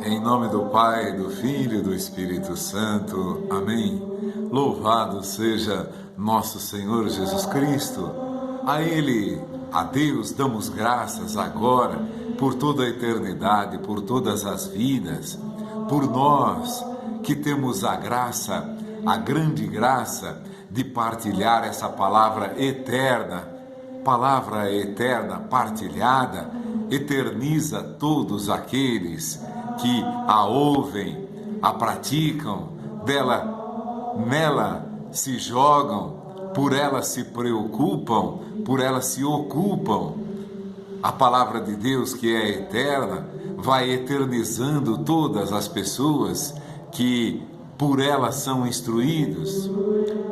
Em nome do Pai, do Filho e do Espírito Santo. Amém. Louvado seja nosso Senhor Jesus Cristo. A Ele, a Deus, damos graças agora por toda a eternidade, por todas as vidas, por nós que temos a graça, a grande graça de partilhar essa palavra eterna partilhada, eterniza todos aqueles que a ouvem, a praticam, nela se jogam, por ela se preocupam, por ela se ocupam. A palavra de Deus, que é eterna, vai eternizando todas as pessoas que por ela são instruídos,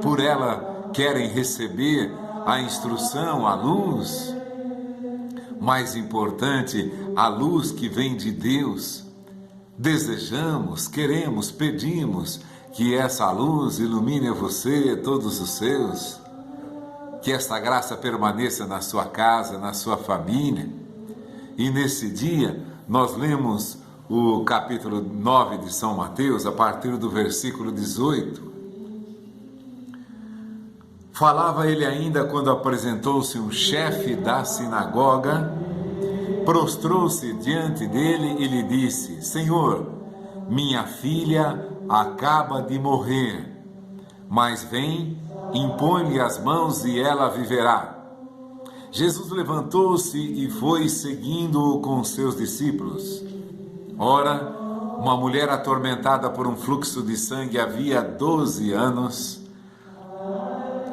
por ela querem receber a instrução, a luz. Mais importante, a luz que vem de Deus. Desejamos, queremos, pedimos que essa luz ilumine você, todos os seus, que esta graça permaneça na sua casa, na sua família. E nesse dia nós lemos o capítulo 9 de São Mateus, a partir do versículo 18. Falava ele ainda quando apresentou-se um chefe da sinagoga, prostrou-se diante dele e lhe disse: Senhor, minha filha acaba de morrer, mas vem, impõe-lhe as mãos e ela viverá. Jesus levantou-se e foi seguindo-o com seus discípulos. Ora, uma mulher atormentada por um fluxo de sangue havia 12 anos,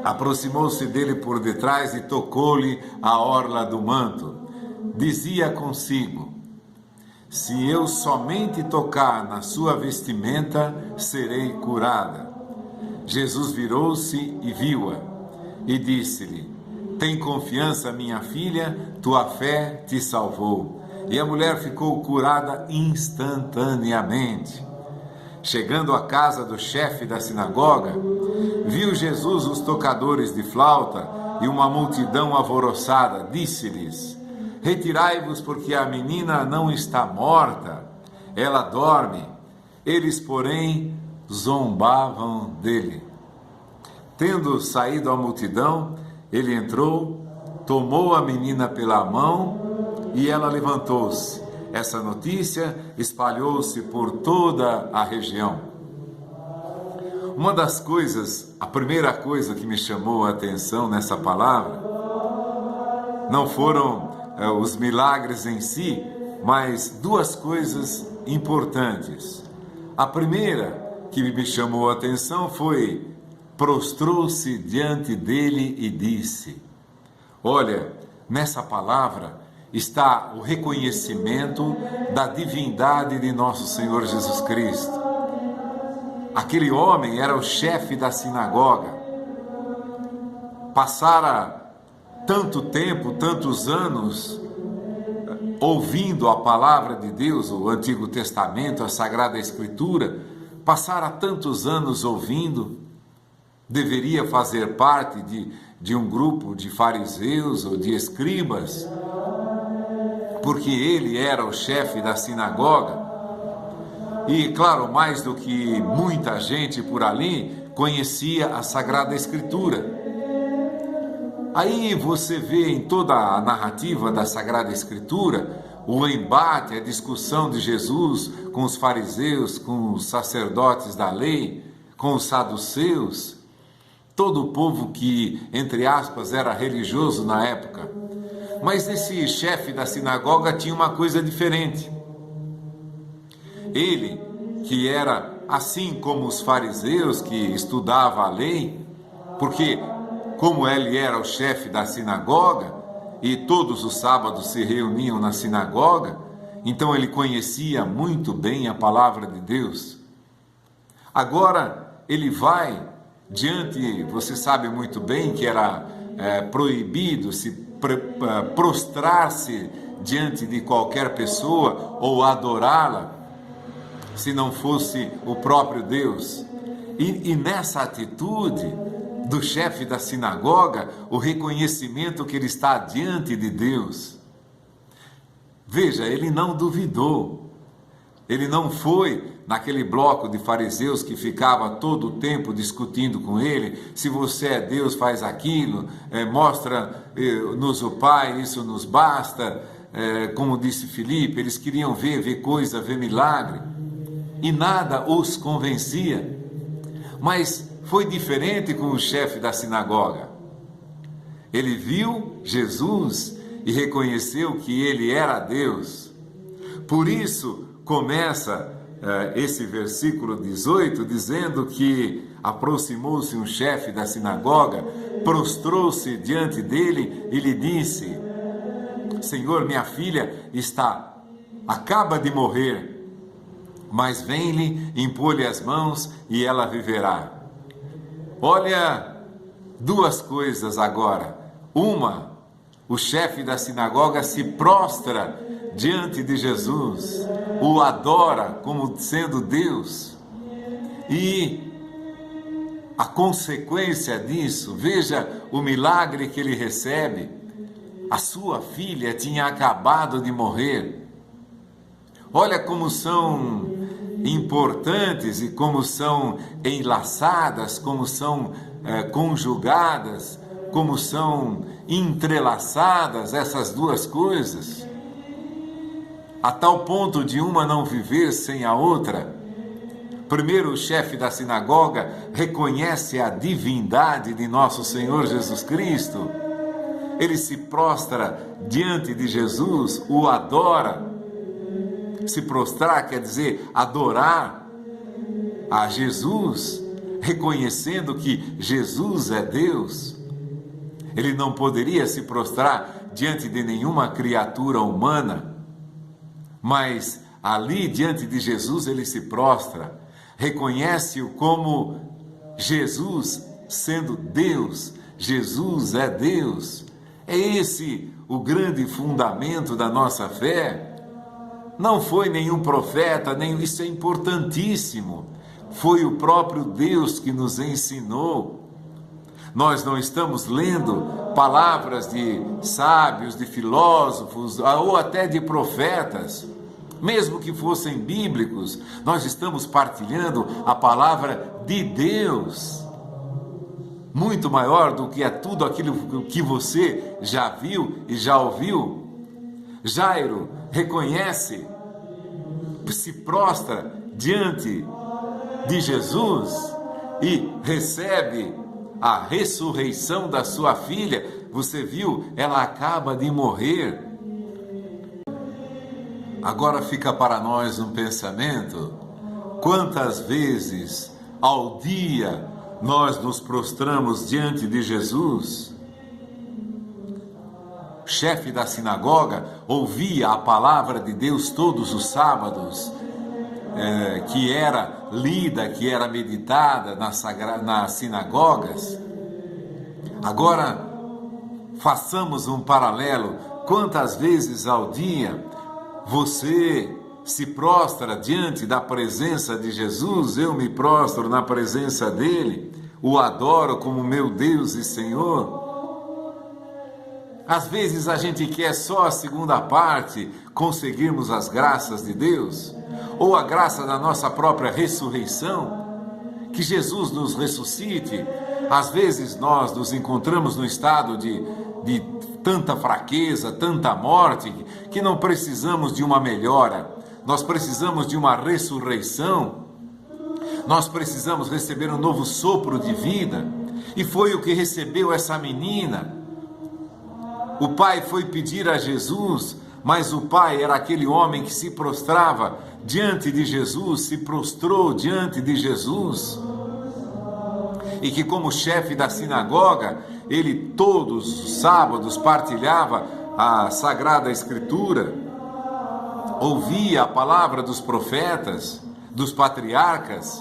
aproximou-se dele por detrás e tocou-lhe a orla do manto. Dizia consigo: se eu somente tocar na sua vestimenta, serei curada. Jesus virou-se e viu-a e disse-lhe: tem confiança, minha filha, tua fé te salvou. E a mulher ficou curada instantaneamente. Chegando à casa do chefe da sinagoga, viu Jesus os tocadores de flauta e uma multidão alvoroçada. Disse-lhes: retirai-vos, porque a menina não está morta, ela dorme. Eles, porém, zombavam dele. Tendo saído a multidão, ele entrou, tomou a menina pela mão e ela levantou-se. Essa notícia espalhou-se por toda a região. Uma das coisas, a primeira coisa que me chamou a atenção nessa palavra, não foram os milagres em si, mas duas coisas importantes. A primeira que me chamou a atenção foi: prostrou-se diante dele e disse. Olha, nessa palavra está o reconhecimento da divindade de nosso Senhor Jesus Cristo. Aquele homem era o chefe da sinagoga. Passara tanto tempo, tantos anos, ouvindo a palavra de Deus, o Antigo Testamento, a Sagrada Escritura, passara tantos anos ouvindo, deveria fazer parte de um grupo de fariseus ou de escribas, porque ele era o chefe da sinagoga. E, claro, mais do que muita gente por ali, conhecia a Sagrada Escritura. Aí você vê em toda a narrativa da Sagrada Escritura o embate, a discussão de Jesus com os fariseus, com os sacerdotes da lei, com os saduceus, todo o povo que, entre aspas, era religioso na época. Mas esse chefe da sinagoga tinha uma coisa diferente. Ele, que era assim como os fariseus que estudava a lei, porque como ele era o chefe da sinagoga e todos os sábados se reuniam na sinagoga, então ele conhecia muito bem a palavra de Deus. Agora ele vai diante, você sabe muito bem que era proibido se prostrar-se diante de qualquer pessoa ou adorá-la, se não fosse o próprio Deus. E nessa atitude do chefe da sinagoga, o reconhecimento que ele está diante de Deus. Veja, ele não duvidou. Ele não foi naquele bloco de fariseus que ficava todo o tempo discutindo com ele. Se você é Deus, faz aquilo, mostra-nos o Pai, isso nos basta. Como disse Filipe, eles queriam ver coisa, ver milagre. E nada os convencia. Mas foi diferente com o chefe da sinagoga. Ele viu Jesus e reconheceu que ele era Deus. Por isso, começa esse versículo 18 dizendo que aproximou-se um chefe da sinagoga, prostrou-se diante dele e lhe disse: Senhor, minha filha acaba de morrer, mas vem-lhe, impor-lhe as mãos e ela viverá. Olha, duas coisas agora. Uma, o chefe da sinagoga se prostra diante de Jesus, o adora como sendo Deus. E a consequência disso, veja o milagre que ele recebe. A sua filha tinha acabado de morrer. Olha como são importantes e como são enlaçadas, como são conjugadas, como são entrelaçadas essas duas coisas, a tal ponto de uma não viver sem a outra. Primeiro, o chefe da sinagoga reconhece a divindade de nosso Senhor Jesus Cristo. Ele se prostra diante de Jesus, o adora. Se prostrar quer dizer adorar a Jesus, reconhecendo que Jesus é Deus. Ele não poderia se prostrar diante de nenhuma criatura humana, mas ali diante de Jesus ele se prostra, reconhece-o como Jesus sendo Deus. Jesus é Deus. É esse o grande fundamento da nossa fé. Não foi nenhum profeta, isso é importantíssimo. Foi o próprio Deus que nos ensinou. Nós não estamos lendo palavras de sábios, de filósofos ou até de profetas, mesmo que fossem bíblicos. Nós estamos partilhando a palavra de Deus, muito maior do que tudo aquilo que você já viu e já ouviu. Jairo reconhece, se prostra diante de Jesus e recebe a ressurreição da sua filha. Você viu? Ela acaba de morrer. Agora fica para nós um pensamento: quantas vezes ao dia nós nos prostramos diante de Jesus? O chefe da sinagoga ouvia a palavra de Deus todos os sábados, que era lida, que era meditada nas sinagogas. Agora, façamos um paralelo. Quantas vezes ao dia você se prostra diante da presença de Jesus? Eu me prostro na presença dele, o adoro como meu Deus e Senhor. Às vezes a gente quer só a segunda parte, conseguirmos as graças de Deus, ou a graça da nossa própria ressurreição, que Jesus nos ressuscite. Às vezes nós nos encontramos no estado de tanta fraqueza, tanta morte, que não precisamos de uma melhora, nós precisamos de uma ressurreição, nós precisamos receber um novo sopro de vida, e foi o que recebeu essa menina. O pai foi pedir a Jesus, mas o pai era aquele homem que se prostrava diante de Jesus, se prostrou diante de Jesus. E que, como chefe da sinagoga, ele todos os sábados partilhava a Sagrada Escritura, ouvia a palavra dos profetas, dos patriarcas,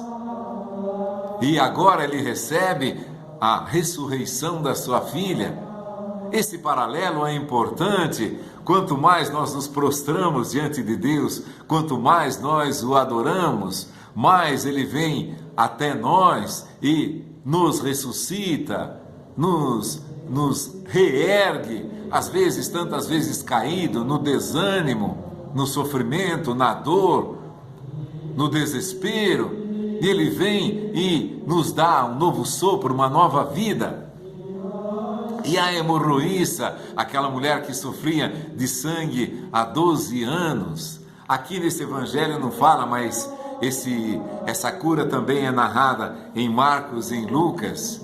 e agora ele recebe a ressurreição da sua filha. Esse paralelo é importante. Quanto mais nós nos prostramos diante de Deus, quanto mais nós o adoramos, mais ele vem até nós e nos ressuscita, nos reergue, às vezes, tantas vezes caído, no desânimo, no sofrimento, na dor, no desespero, e Ele vem e nos dá um novo sopro, uma nova vida. E a hemorroíça, aquela mulher que sofria de sangue há 12 anos, aqui nesse evangelho não fala, mas essa cura também é narrada em Marcos e em Lucas.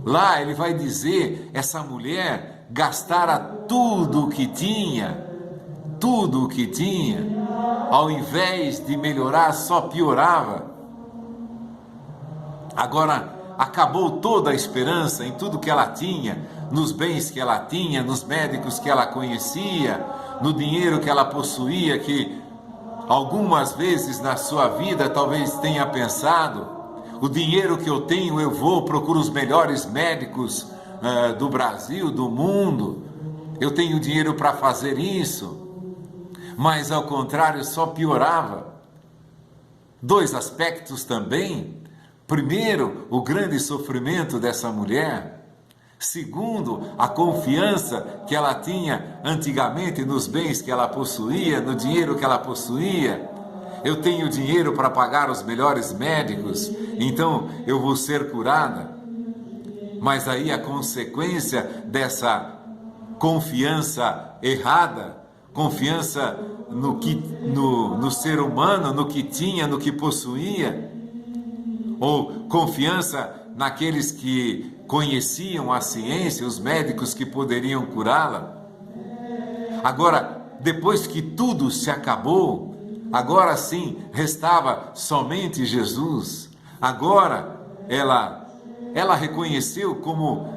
Lá ele vai dizer, essa mulher gastara tudo o que tinha, ao invés de melhorar, só piorava. Agora, acabou toda a esperança em tudo que ela tinha, nos bens que ela tinha, nos médicos que ela conhecia, no dinheiro que ela possuía, que algumas vezes na sua vida talvez tenha pensado, o dinheiro que eu tenho eu procuro os melhores médicos do Brasil, do mundo, eu tenho dinheiro para fazer isso, mas ao contrário só piorava. Dois aspectos também. Primeiro, o grande sofrimento dessa mulher. Segundo, a confiança que ela tinha antigamente nos bens que ela possuía, no dinheiro que ela possuía. Eu tenho dinheiro para pagar os melhores médicos, então eu vou ser curada. Mas aí a consequência dessa confiança errada, confiança no ser humano, no que tinha, no que possuía, ou confiança naqueles que conheciam a ciência, os médicos que poderiam curá-la. Agora, depois que tudo se acabou, agora sim restava somente Jesus. Agora ela reconheceu como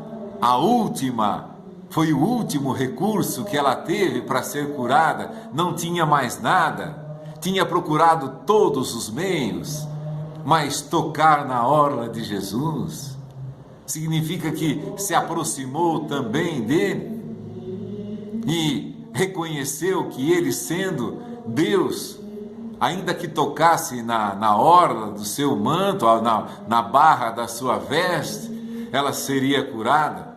foi o último recurso que ela teve para ser curada, não tinha mais nada, tinha procurado todos os meios, mas tocar na orla de Jesus significa que se aproximou também dele e reconheceu que ele, sendo Deus, ainda que tocasse na orla do seu manto, na barra da sua veste, ela seria curada,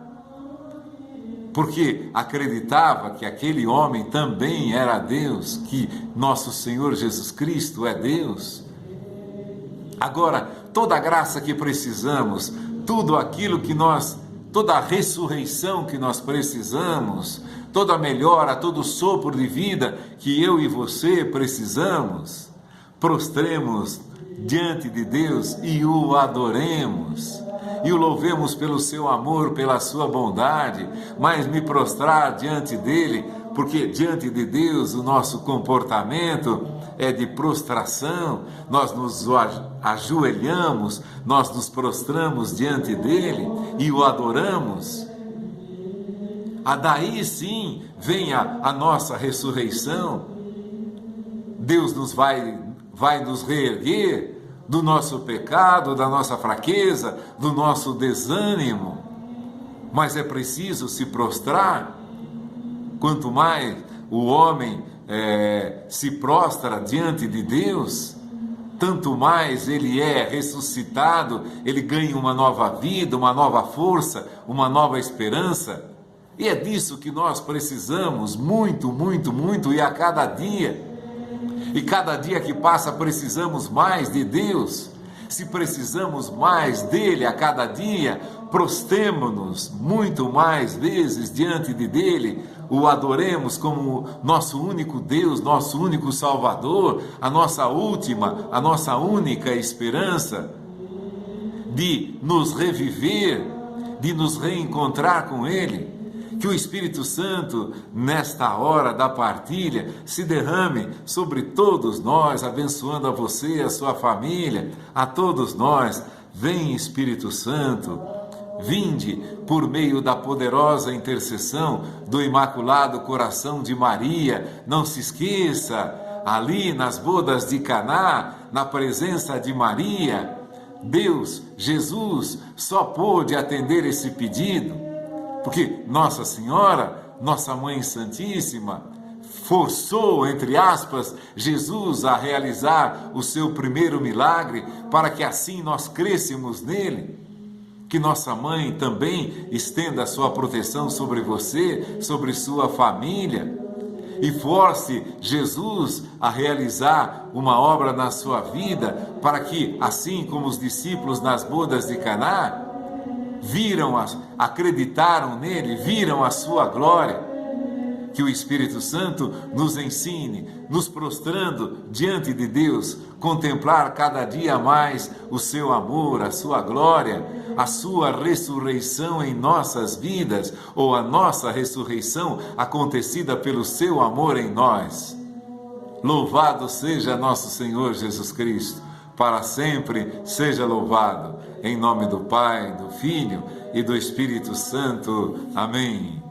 porque acreditava que aquele homem também era Deus, que nosso Senhor Jesus Cristo é Deus. Agora, toda a graça que precisamos, tudo aquilo que toda a ressurreição que nós precisamos, toda a melhora, todo o sopro de vida que eu e você precisamos, prostremos diante de Deus e o adoremos, e o louvemos pelo seu amor, pela sua bondade, mas me prostrar diante dele, porque diante de Deus o nosso comportamento é de prostração, nós nos ajoelhamos, nós nos prostramos diante dele e o adoramos. Daí sim vem a nossa ressurreição. Deus vai nos reerguer do nosso pecado, da nossa fraqueza, do nosso desânimo, mas é preciso se prostrar. Quanto mais o homem se prostra diante de Deus, tanto mais ele é ressuscitado, ele ganha uma nova vida, uma nova força, uma nova esperança. E é disso que nós precisamos muito, muito, muito, e a cada dia. E cada dia que passa precisamos mais de Deus. Se precisamos mais dele a cada dia, prostremo-nos muito mais vezes diante dele, o adoremos como nosso único Deus, nosso único Salvador, a nossa única esperança de nos reviver, de nos reencontrar com ele. Que o Espírito Santo, nesta hora da partilha, se derrame sobre todos nós, abençoando a você, a sua família, a todos nós. Vem, Espírito Santo, vinde por meio da poderosa intercessão do Imaculado Coração de Maria. Não se esqueça, ali nas bodas de Caná, na presença de Maria, Deus, Jesus, só pôde atender esse pedido, porque Nossa Senhora, nossa Mãe Santíssima, forçou, entre aspas, Jesus a realizar o seu primeiro milagre, para que assim nós crescemos nele. Que nossa Mãe também estenda a sua proteção sobre você, sobre sua família. e force Jesus a realizar uma obra na sua vida, para que, assim como os discípulos nas bodas de Caná, acreditaram nele, viram a sua glória. Que o Espírito Santo nos ensine, nos prostrando diante de Deus, contemplar cada dia mais o seu amor, a sua glória, a sua ressurreição em nossas vidas, ou a nossa ressurreição acontecida pelo seu amor em nós. Louvado seja nosso Senhor Jesus Cristo, para sempre seja louvado. Em nome do Pai, do Filho e do Espírito Santo. Amém.